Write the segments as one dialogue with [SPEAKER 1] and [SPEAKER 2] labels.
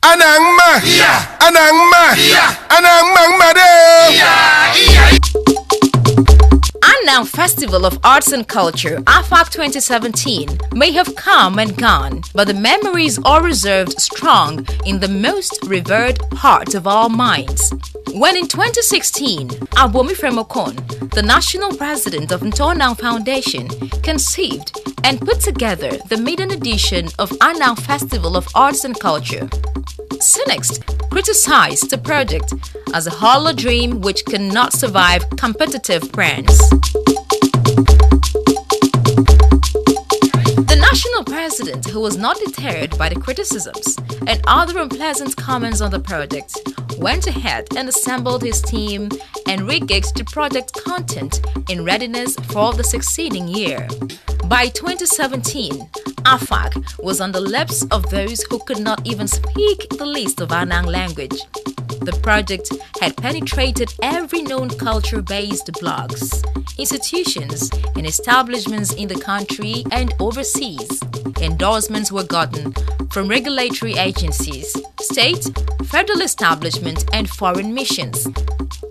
[SPEAKER 1] Annang
[SPEAKER 2] Annang Festival of Arts and Culture, Afac 2017, may have come and gone, but the memories are reserved strong in the most revered part of our minds. When in 2016, Abomi Fremokon, the national president of Annang Foundation, conceived and put together the maiden edition of Annang Festival of Arts and Culture. Cynics criticized the project as a hollow dream which cannot survive competitive brands. The national president, who was not deterred by the criticisms and other unpleasant comments on the project, went ahead and assembled his team and regigged the project content in readiness for the succeeding year. By 2017, Afac was on the lips of those who could not even speak the least of Annang language. The project had penetrated every known culture-based blogs, institutions, and establishments in the country and overseas. Endorsements were gotten from regulatory agencies, state, federal establishments, and foreign missions.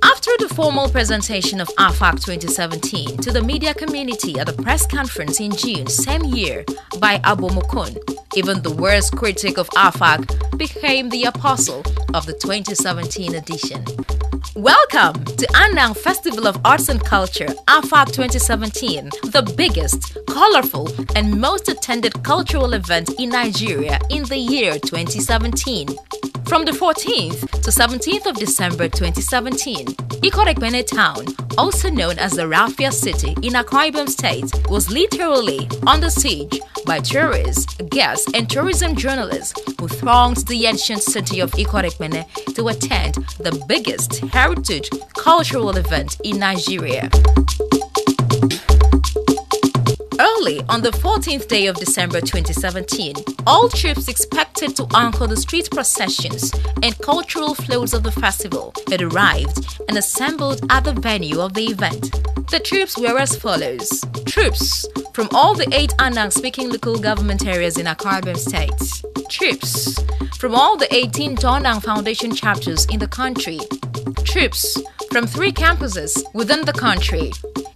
[SPEAKER 2] After the formal presentation of Afac 2017 to the media community at a press conference in June same year by Abomokon, even the worst critic of Afac became the apostle of the 2017 edition. Welcome to Annang Festival of Arts and Culture, Afac 2017, the biggest, colorful, and most attended cultural event in Nigeria in the year 2017. From the 14th to 17th of December 2017, Ikorekbene town, also known as the Rafia city in Akwa Ibom State, was literally under siege by tourists, guests, and tourism journalists who thronged the ancient city of Ikorekbene to attend the biggest heritage cultural event in Nigeria. Early on the 14th day of December 2017, all troops expected to anchor the street processions and cultural floats of the festival had arrived and assembled at the venue of the event. The troops were as follows. Troops from all the 8 Annang-speaking local government areas in Akwa Ibom State. Troops from all the 18 Annang Foundation chapters in the country. Troops from 3 campuses within the country.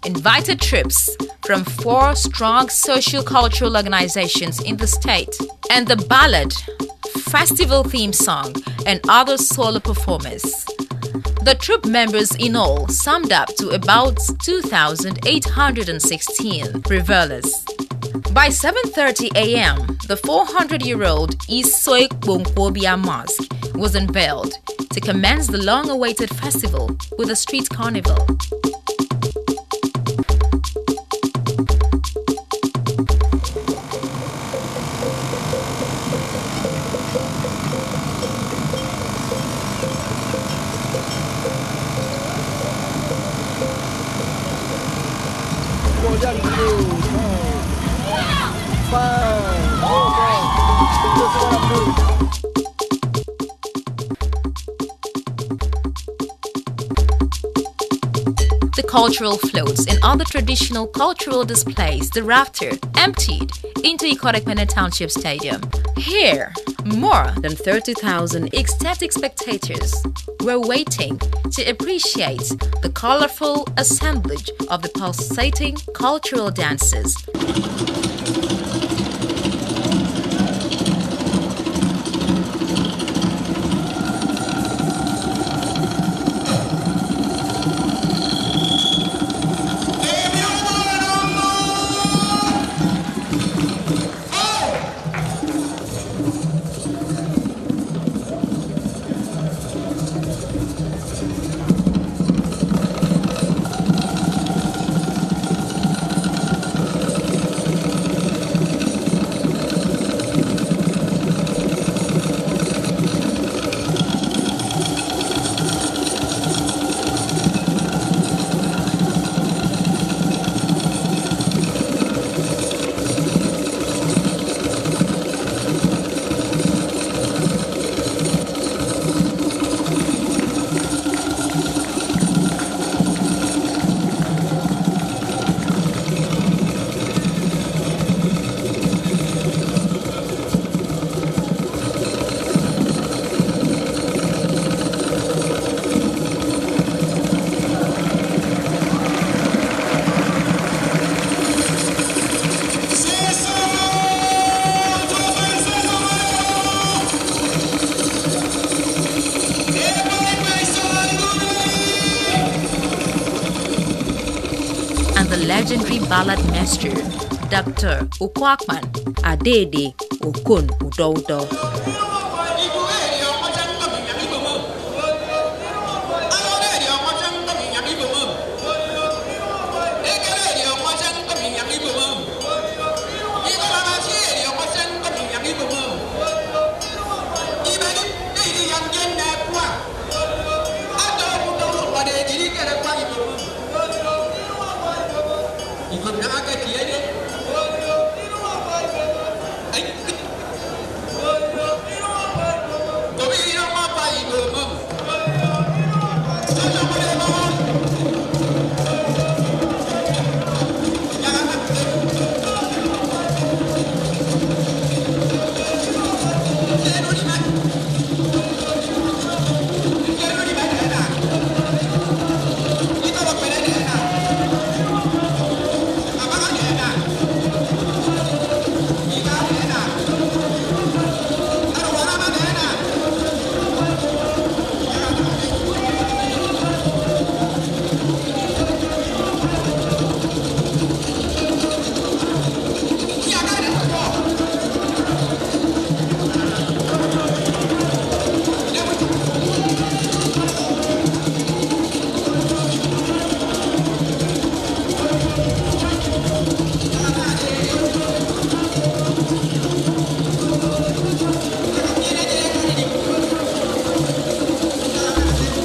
[SPEAKER 2] Invited troops from 4 strong socio-cultural organizations in the state, and the ballad, festival theme song, and other solo performers. The troop members in all summed up to about 2,816 revelers. By 7:30 a.m., the 400-year-old Isoik Bonkwobia Mosque was unveiled to commence the long-awaited festival with a street carnival. The cultural floats and other traditional cultural displays thereafter emptied into Ikorekbene Township Stadium. Here, more than 30,000 ecstatic spectators were waiting to appreciate the colorful assemblage of the pulsating cultural dances. legendary ballad master, Dr. Ukwakman Adede Okun Udodo.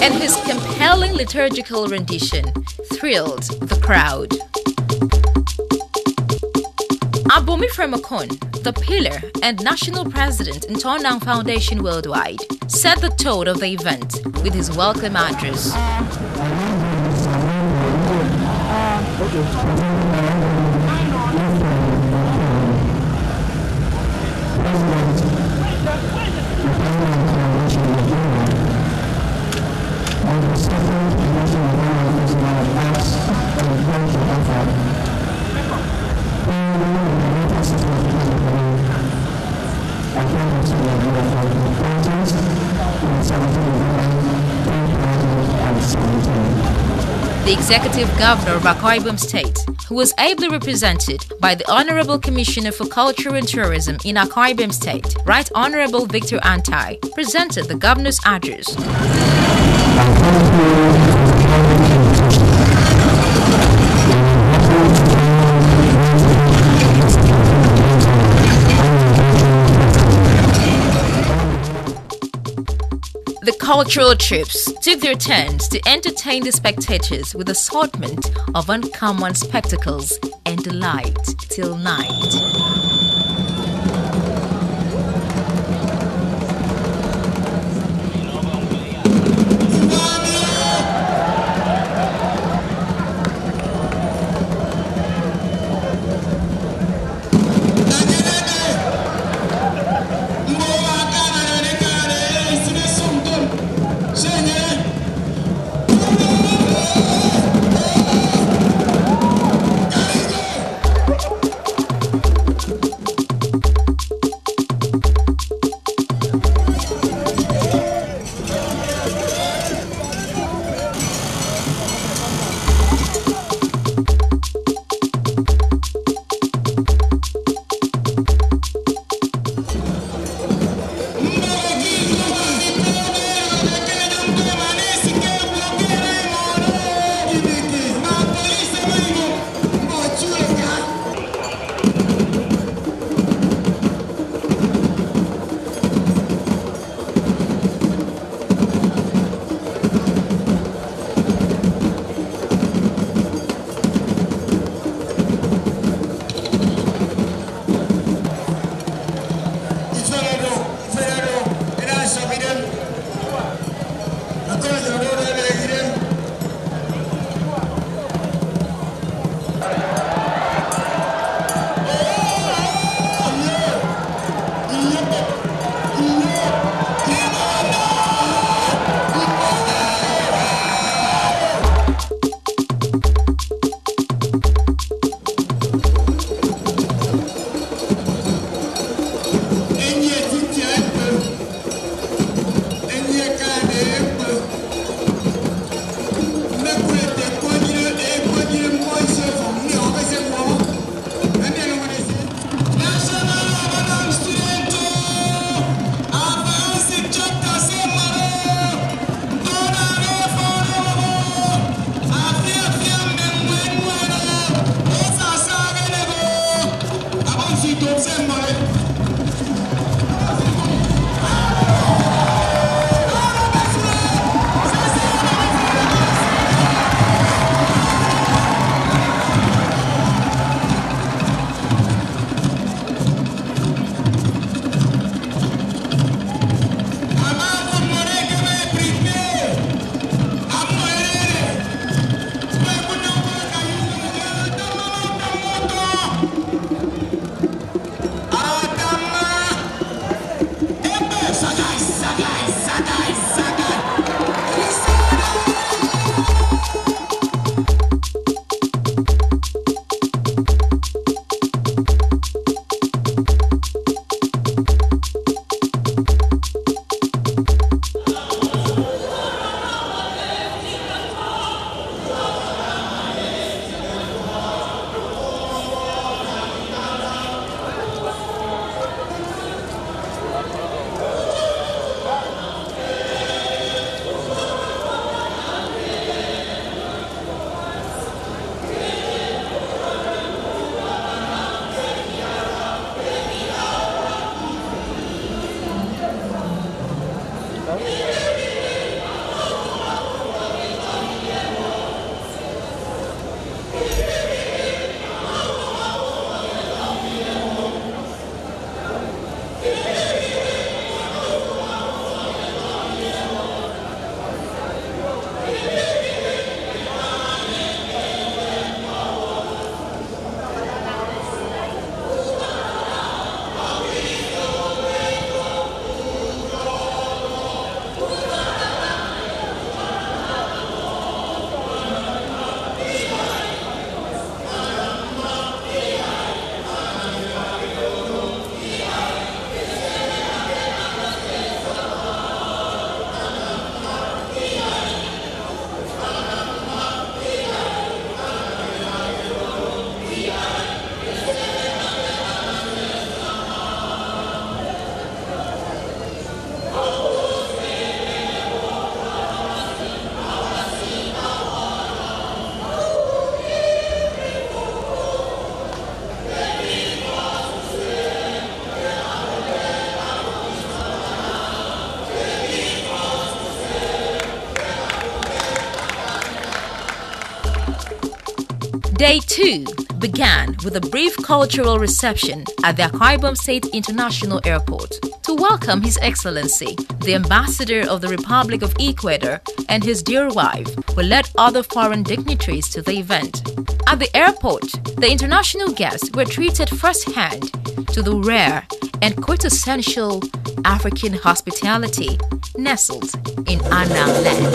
[SPEAKER 2] And his compelling liturgical rendition thrilled the crowd. Abomi Fremakon, the pillar and national president in Annang Foundation Worldwide, set the tone of the event with his welcome address. The Executive Governor of Akwa Ibom State, who was ably represented by the Honorable Commissioner for Culture and Tourism in Akwa Ibom State, Right Honorable Victor Antai, presented the governor's address. The cultural troops took their turns to entertain the spectators with assortment of uncommon spectacles and delight till night. Day 2 began with a brief cultural reception at the Akwa Ibom State International Airport to welcome His Excellency, the Ambassador of the Republic of Ecuador, and his dear wife, who led other foreign dignitaries to the event. At the airport, the international guests were treated firsthand to the rare and quintessential African hospitality nestled in Annangland.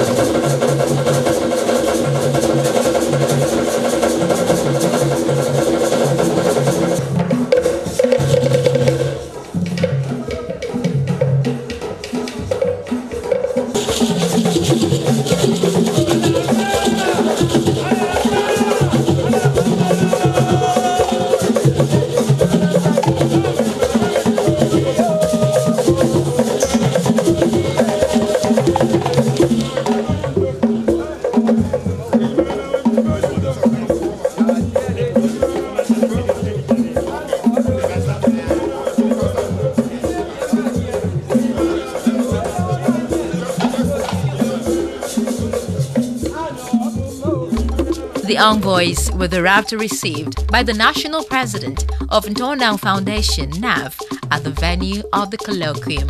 [SPEAKER 2] The envoys were thereafter received by the National President of Annang Foundation, NAV, at the venue of the Colloquium.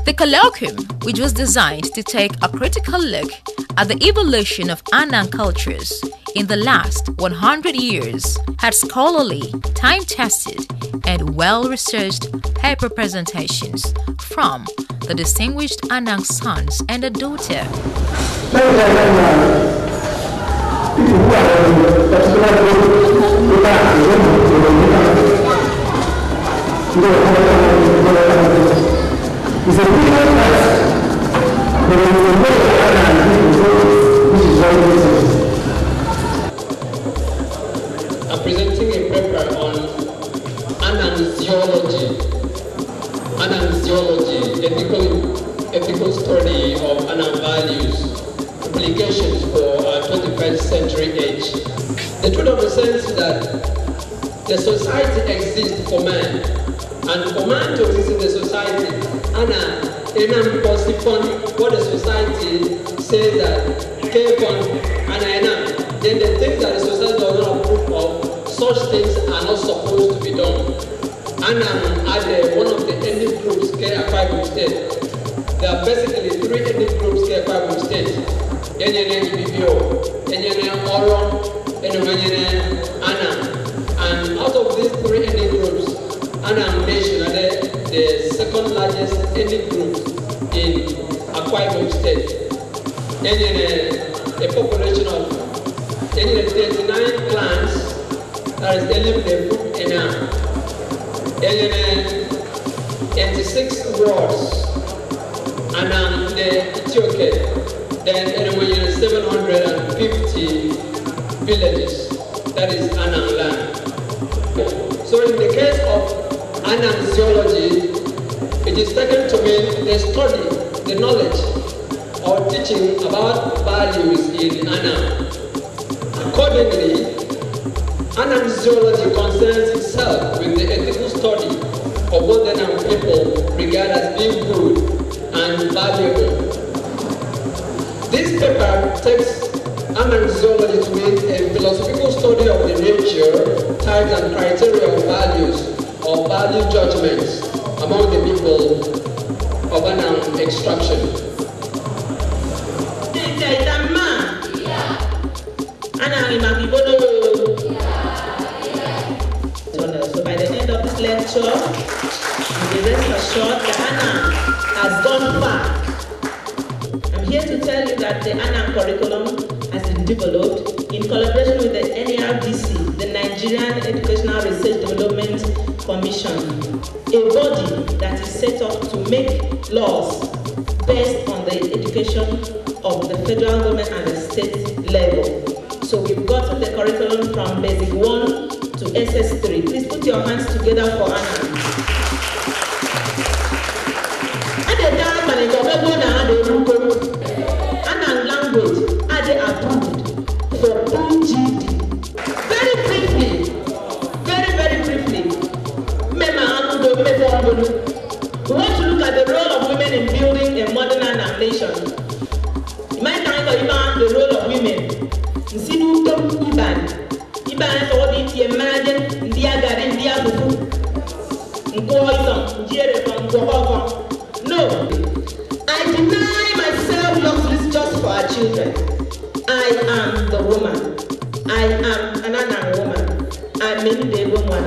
[SPEAKER 2] The Colloquium, which was designed to take a critical look at the evolution of Annang cultures in the last 100 years, had scholarly, time-tested, and well-researched paper presentations from the distinguished Annang sons and a daughter.
[SPEAKER 1] I'm presenting a paper on Annang's geology, ethical study of Annang values, implications for our 21st century age. The truth of the sense is that the society exists for man, and for man to exist in the society, what the society says that then the things that the society does not approve of, such things are not supposed to be done. Annang are one of the ethnic groups in Akwa Ibom State. There are basically 3 ethnic groups in Akwa Ibom State. Annang. And out of these 3 ethnic groups, Annang Nation are the second largest ethnic group in Akwa Ibom State. A population of 39 clans that is dealing with the group Annang. 86 wards, and the Ethiopia, then 750 villages, that is Annangland. So in the case of Annang geology, it is taken to mean the study, the knowledge, or teaching about values in Annang. Accordingly, Annang geology concerns itself with the ethical study of what the Annang people regard as being good and valuable. This paper takes Annang zoology to mean a philosophical study of the nature, types and criteria of values or value judgments among the people of Annang extraction.
[SPEAKER 3] So by the end of this lecture, you can rest assured that Annang has gone far. I'm here to tell you that the Annang curriculum has been developed in collaboration with the NERDC, the Nigerian Educational Research Development Commission, a body that is set up to make laws based on the education of the federal government and the state level. So we've gotten the curriculum from Basic 1 to SS3. Please put your hands together for Annang. Annang language are they approved for PGD. Very briefly, very briefly, we want to look at the role of women in building a modern Annang nation. You might think about the role of women. Iban for the imagine India garden, India bufu. No, I deny myself luxuries just for our children. I am the woman. I am an Annang woman. I'm in the woman.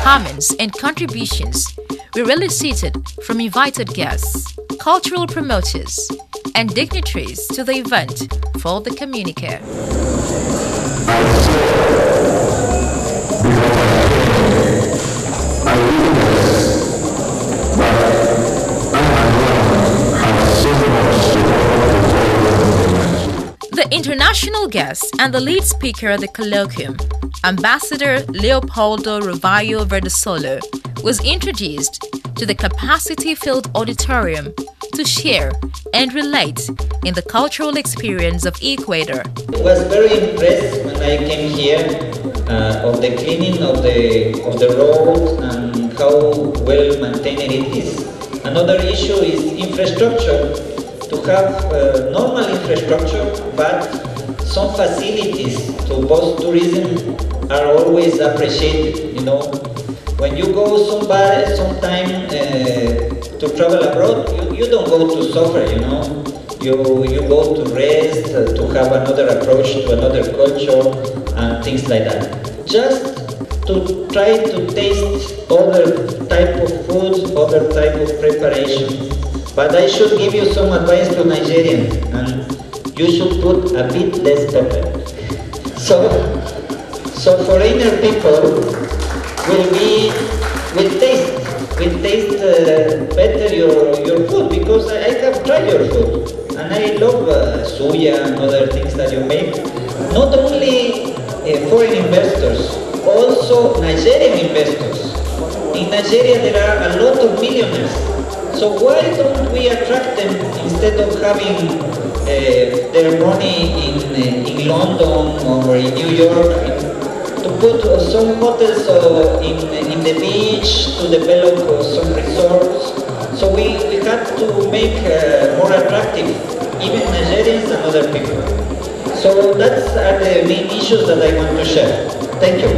[SPEAKER 2] Comments and contributions were elicited from invited guests, cultural promoters, and dignitaries to the event for the communique. The international guest and the lead speaker at the colloquium, Ambassador Leopoldo Rovaio Verdesolo, was introduced to the capacity-filled auditorium to share and relate in the cultural experience of Ecuador.
[SPEAKER 4] I was very impressed when I came here of the cleaning of the road and how well maintained it is. Another issue is infrastructure. To have normal infrastructure, but some facilities to boost tourism are always appreciated. You know, when you go sometime to travel abroad, you don't go to suffer. You know, you go to rest, to have another approach to another culture and things like that. Just to try to taste other type of food, other type of preparation. But I should give you some advice to Nigerians, and you should put a bit less pepper. So foreigner people will taste better your food, because I have tried your food and I love suya and other things that you make. Not only foreign investors, also Nigerian investors. In Nigeria there are a lot of millionaires. So why don't we attract them instead of having their money in London or in New York, to put some hotels in the beach, to develop some resorts. So we had to make more attractive even Nigerians and other people. So that's are the main issues that I want to share. Thank you.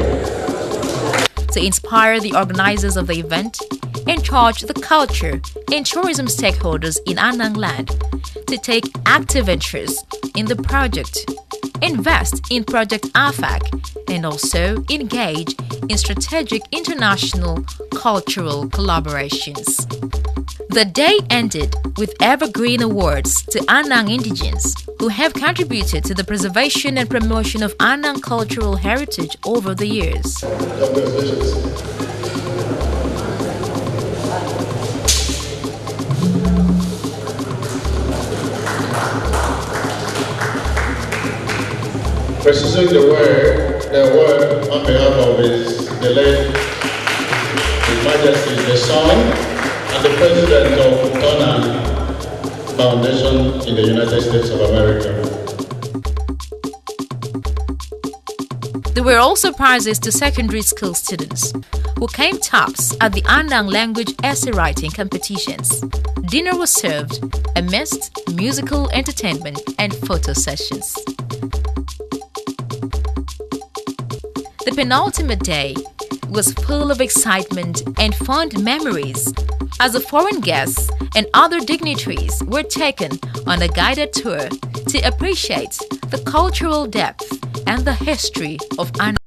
[SPEAKER 2] To inspire the organizers of the event, encourage the culture and tourism stakeholders in Annangland to take active interest in the project, invest in Project Afac, and also engage in strategic international cultural collaborations. The day ended with evergreen awards to Annang indigents who have contributed to the preservation and promotion of Annang cultural heritage over the years.
[SPEAKER 5] Congratulations. Precising the word on behalf of the late His Majesty the Son and the President of Annang Foundation in the United States of America.
[SPEAKER 2] There were also prizes to secondary school students who came tops at the Annang language essay writing competitions. Dinner was served amidst musical entertainment and photo sessions. The penultimate day was full of excitement and fond memories as the foreign guests and other dignitaries were taken on a guided tour to appreciate the cultural depth and the history of Annang.